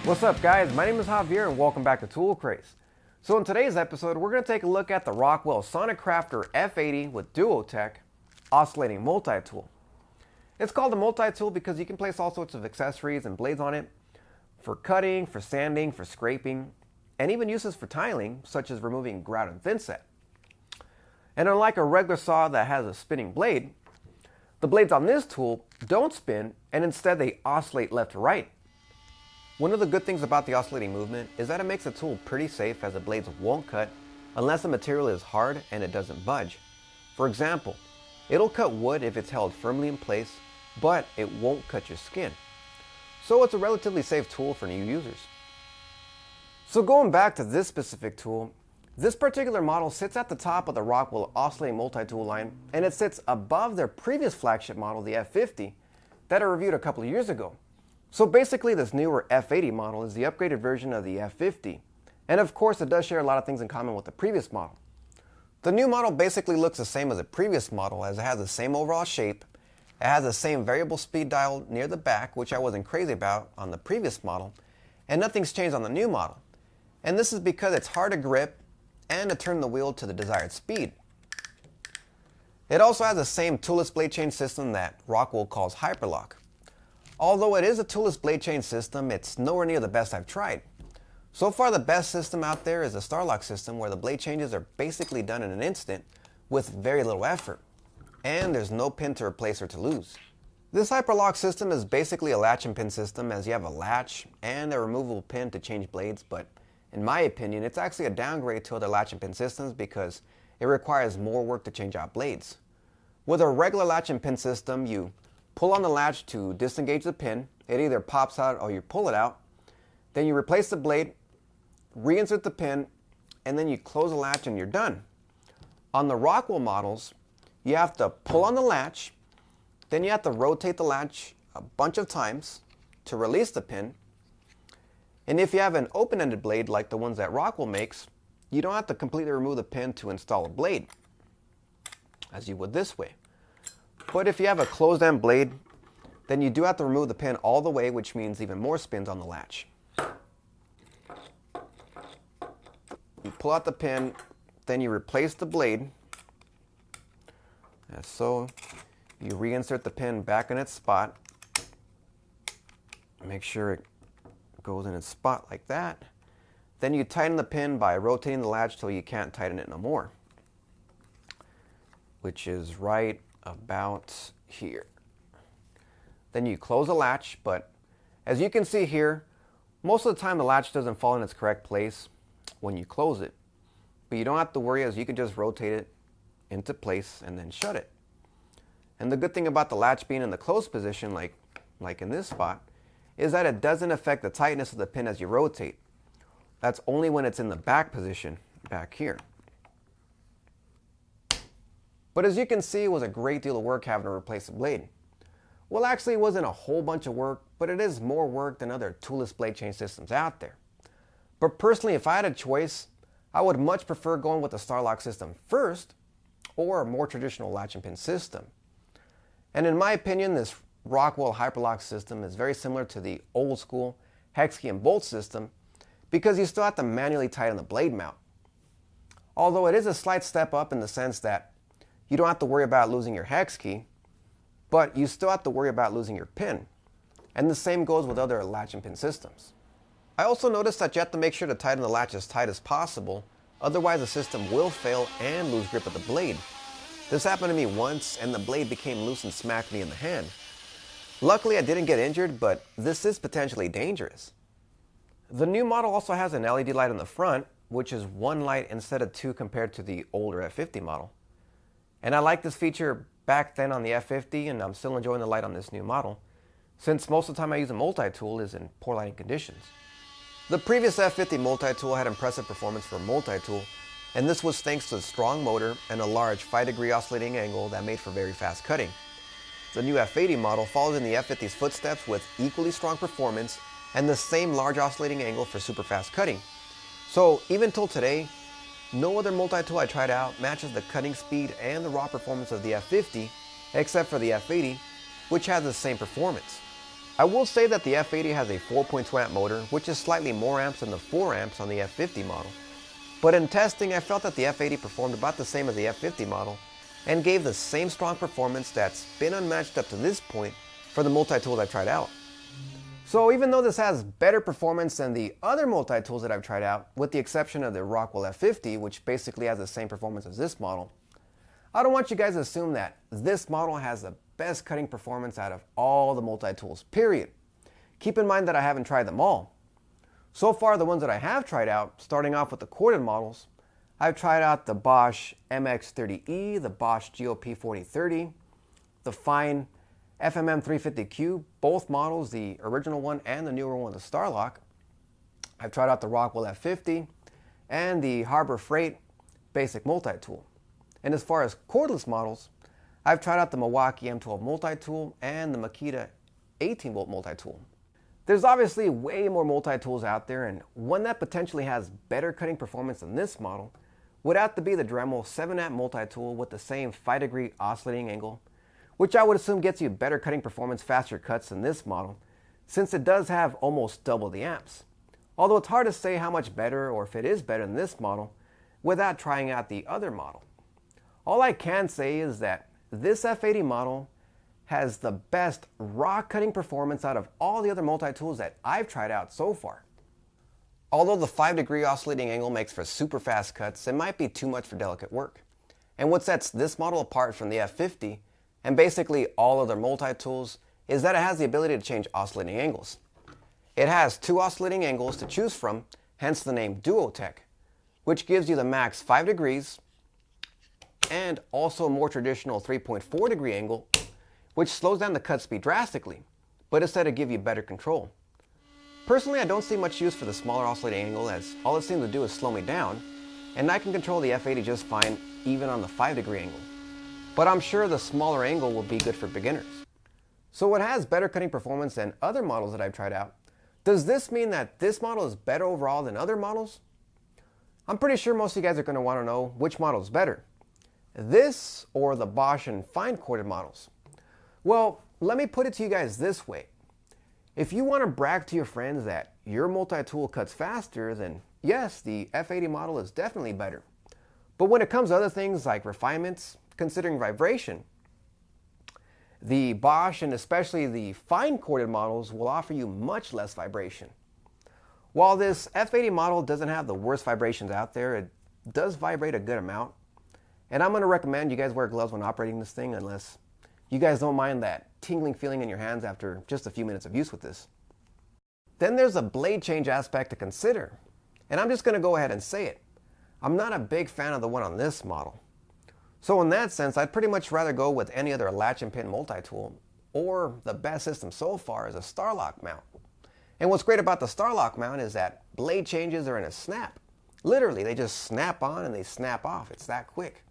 What's up guys, my name is Javier and welcome back to Tool Craze. So in today's episode we're going to take a look at the Rockwell Sonicrafter F80 with Duotech Oscillating Multitool. It's called a multi-tool because you can place all sorts of accessories and blades on it for cutting, for sanding, for scraping, and even uses for tiling such as removing grout and thinset. And unlike a regular saw that has a spinning blade, the blades on this tool don't spin and instead they oscillate left to right. One of the good things about the oscillating movement is that it makes the tool pretty safe as the blades won't cut unless the material is hard and it doesn't budge. For example, it'll cut wood if it's held firmly in place, but it won't cut your skin. So it's a relatively safe tool for new users. So going back to this specific tool, this particular model sits at the top of the Rockwell Oscillating Multitool line and it sits above their previous flagship model, the F50, that I reviewed a couple of years ago. So basically this newer F80 model is the upgraded version of the F50, and of course it does share a lot of things in common with the previous model. The new model basically looks the same as the previous model as it has the same overall shape, it has the same variable speed dial near the back, which I wasn't crazy about on the previous model, and nothing's changed on the new model. And this is because it's hard to grip and to turn the wheel to the desired speed. It also has the same toolless blade change system that Rockwell calls Hyperlock. Although it is a toolless blade change system, it's nowhere near the best I've tried. So far the best system out there is the Starlock system where the blade changes are basically done in an instant with very little effort. And there's no pin to replace or to lose. This Hyperlock system is basically a latch and pin system as you have a latch and a removable pin to change blades, but in my opinion it's actually a downgrade to other latch and pin systems because it requires more work to change out blades. With a regular latch and pin system, you pull on the latch to disengage the pin, it either pops out or you pull it out, then you replace the blade, reinsert the pin, and then you close the latch and you're done. On the Rockwell models, you have to pull on the latch, then you have to rotate the latch a bunch of times to release the pin, and if you have an open-ended blade like the ones that Rockwell makes, you don't have to completely remove the pin to install a blade, as you would this way. But if you have a closed-end blade, then you do have to remove the pin all the way, which means even more spins on the latch. You pull out the pin, then you replace the blade, as so. You reinsert the pin back in its spot. Make sure it goes in its spot like that. Then you tighten the pin by rotating the latch till you can't tighten it no more, which is right about here. Then you close the latch, but as you can see here, most of the time the latch doesn't fall in its correct place when you close it. But you don't have to worry as you can just rotate it into place and then shut it. And the good thing about the latch being in the closed position, like in this spot, is that it doesn't affect the tightness of the pin as you rotate. That's only when it's in the back position, back here. But as you can see, it was a great deal of work having to replace the blade. Well, actually it wasn't a whole bunch of work, but it is more work than other toolless blade change systems out there. But personally, if I had a choice, I would much prefer going with the Starlock system first, or a more traditional latch and pin system. And in my opinion, this Rockwell Hyperlock system is very similar to the old school hex key and bolt system because you still have to manually tighten the blade mount. Although it is a slight step up in the sense that you don't have to worry about losing your hex key, but you still have to worry about losing your pin. And the same goes with other latch and pin systems. I also noticed that you have to make sure to tighten the latch as tight as possible, otherwise the system will fail and lose grip of the blade. This happened to me once and the blade became loose and smacked me in the hand. Luckily I didn't get injured, but this is potentially dangerous. The new model also has an LED light on the front, which is one light instead of two compared to the older F50 model. And I like this feature back then on the F50 and I'm still enjoying the light on this new model, since most of the time I use a multi-tool is in poor lighting conditions. The previous F50 multi-tool had impressive performance for a multi-tool, and this was thanks to a strong motor and a large 5-degree oscillating angle that made for very fast cutting. The new F80 model follows in the F50's footsteps with equally strong performance and the same large oscillating angle for super fast cutting. So even till today, no other multi-tool I tried out matches the cutting speed and the raw performance of the F50, except for the F80, which has the same performance. I will say that the F80 has a 4.2 amp motor, which is slightly more amps than the 4 amps on the F50 model. But in testing, I felt that the F80 performed about the same as the F50 model and gave the same strong performance that's been unmatched up to this point for the multi-tools I've tried out. So even though this has better performance than the other multi-tools that I've tried out, with the exception of the Rockwell F50, which basically has the same performance as this model, I don't want you guys to assume that this model has the best cutting performance out of all the multi-tools, period. Keep in mind that I haven't tried them all. So far, the ones that I have tried out, starting off with the corded models, I've tried out the Bosch MX30E, the Bosch GOP4030, the Fine FMM350Q, both models, the original one and the newer one, the Starlock. I've tried out the Rockwell F50 and the Harbor Freight basic multi-tool. And as far as cordless models, I've tried out the Milwaukee M12 multi-tool and the Makita 18-volt multi-tool. There's obviously way more multi-tools out there, and one that potentially has better cutting performance than this model would have to be the Dremel 7-amp multi-tool with the same 5-degree oscillating angle, which I would assume gets you better cutting performance, faster cuts than this model, since it does have almost double the amps. Although it's hard to say how much better or if it is better than this model without trying out the other model. All I can say is that this F80 model has the best raw cutting performance out of all the other multi-tools that I've tried out so far. Although the 5-degree oscillating angle makes for super fast cuts, it might be too much for delicate work. And what sets this model apart from the F50 and basically all other multi-tools is that it has the ability to change oscillating angles. It has 2 oscillating angles to choose from, hence the name Duotech, which gives you the max 5 degrees and also a more traditional 3.4 degree angle, which slows down the cut speed drastically, but is said to give you better control. Personally, I don't see much use for the smaller oscillating angle, as all it seems to do is slow me down, and I can control the F80 just fine even on the 5-degree angle. But I'm sure the smaller angle will be good for beginners. So it has better cutting performance than other models that I've tried out. Does this mean that this model is better overall than other models? I'm pretty sure most of you guys are going to want to know which model is better, this or the Bosch and Fine corded models. Well, let me put it to you guys this way. If you want to brag to your friends that your multi-tool cuts faster, then yes, the F80 model is definitely better. But when it comes to other things like refinements, considering vibration, the Bosch and especially the Fine corded models will offer you much less vibration. While this F80 model doesn't have the worst vibrations out there, it does vibrate a good amount. And I'm going to recommend you guys wear gloves when operating this thing, unless you guys don't mind that tingling feeling in your hands after just a few minutes of use with this. Then there's a blade change aspect to consider. And I'm just going to go ahead and say it. I'm not a big fan of the one on this model. So in that sense, I'd pretty much rather go with any other latch and pin multi-tool, or the best system so far is a Starlock mount. And what's great about the Starlock mount is that blade changes are in a snap. Literally, they just snap on and they snap off. It's that quick.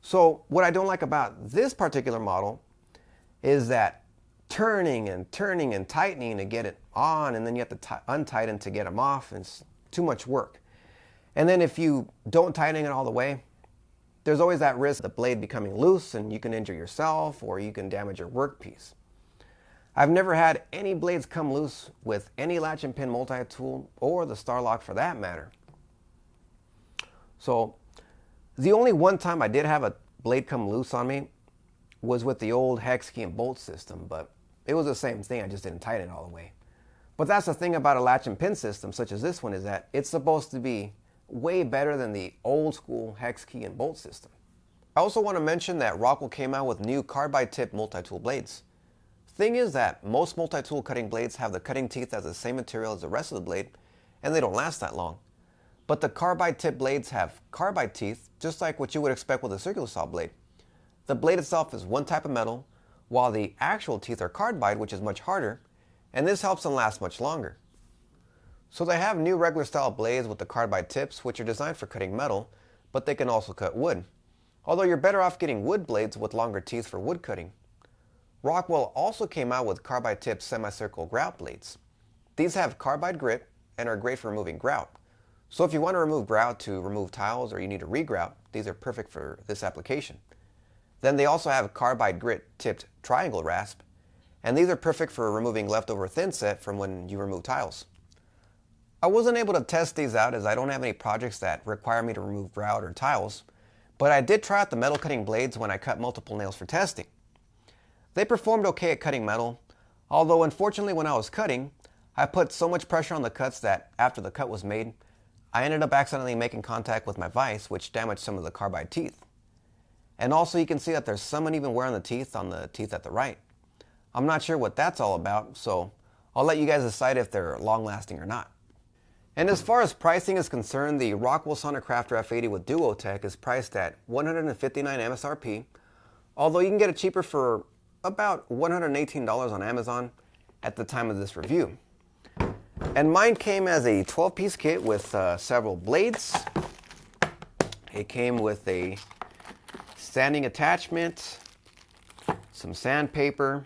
So what I don't like about this particular model is that turning and tightening to get it on, and then you have to untighten to get them off. It's too much work. And then if you don't tighten it all the way, there's always that risk of the blade becoming loose and you can injure yourself or you can damage your workpiece. I've never had any blades come loose with any latch and pin multi-tool or the Starlock for that matter. So the only one time I did have a blade come loose on me was with the old hex key and bolt system, but it was the same thing, I just didn't tighten it all the way. But that's the thing about a latch and pin system such as this one, is that it's supposed to be way better than the old school hex key and bolt system. I also want to mention that Rockwell came out with new carbide tip multi-tool blades. Thing is that most multi-tool cutting blades have the cutting teeth as the same material as the rest of the blade, and they don't last that long. But the carbide tip blades have carbide teeth, just like what you would expect with a circular saw blade. The blade itself is one type of metal, while the actual teeth are carbide, which is much harder, and this helps them last much longer. So they have new regular style blades with the carbide tips, which are designed for cutting metal, but they can also cut wood. Although you're better off getting wood blades with longer teeth for wood cutting. Rockwell also came out with carbide tip semicircle grout blades. These have carbide grit and are great for removing grout. So if you want to remove grout to remove tiles or you need to regrout, these are perfect for this application. Then they also have carbide grit tipped triangle rasp, and these are perfect for removing leftover thin set from when you remove tiles. I wasn't able to test these out as I don't have any projects that require me to remove grout or tiles, but I did try out the metal cutting blades when I cut multiple nails for testing. They performed okay at cutting metal, although unfortunately when I was cutting, I put so much pressure on the cuts that after the cut was made, I ended up accidentally making contact with my vise, which damaged some of the carbide teeth. And also you can see that there's some uneven wear on the teeth at the right. I'm not sure what that's all about, so I'll let you guys decide if they're long lasting or not. And as far as pricing is concerned, the Rockwell Sonicrafter F80 with Duotech is priced at $159 MSRP, although you can get it cheaper for about $118 on Amazon at the time of this review. And mine came as a 12-piece kit with several blades. It came with a sanding attachment, some sandpaper,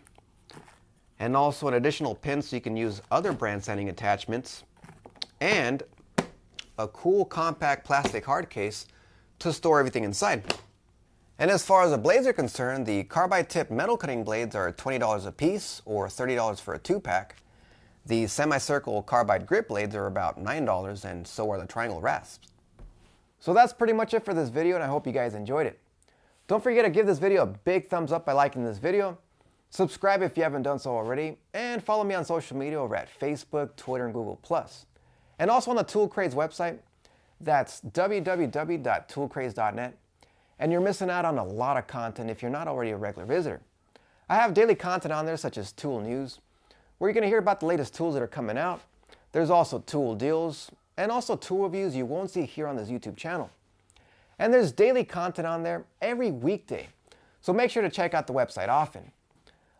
and also an additional pin so you can use other brand sanding attachments, and a cool compact plastic hard case to store everything inside. And as far as the blades are concerned, the carbide tip metal cutting blades are $20 a piece or $30 for a 2-pack. The semicircle carbide grip blades are about $9, and so are the triangle rasps. So that's pretty much it for this video, and I hope you guys enjoyed it. Don't forget to give this video a big thumbs up by liking this video. Subscribe if you haven't done so already, and follow me on social media over at Facebook, Twitter, and Google+. And also on the Tool Craze website, that's www.toolcraze.net. And you're missing out on a lot of content if you're not already a regular visitor. I have daily content on there such as tool news, where you're going to hear about the latest tools that are coming out. There's also tool deals, and also tool reviews you won't see here on this YouTube channel. And there's daily content on there every weekday, so make sure to check out the website often.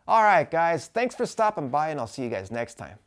Alright guys, thanks for stopping by, and I'll see you guys next time.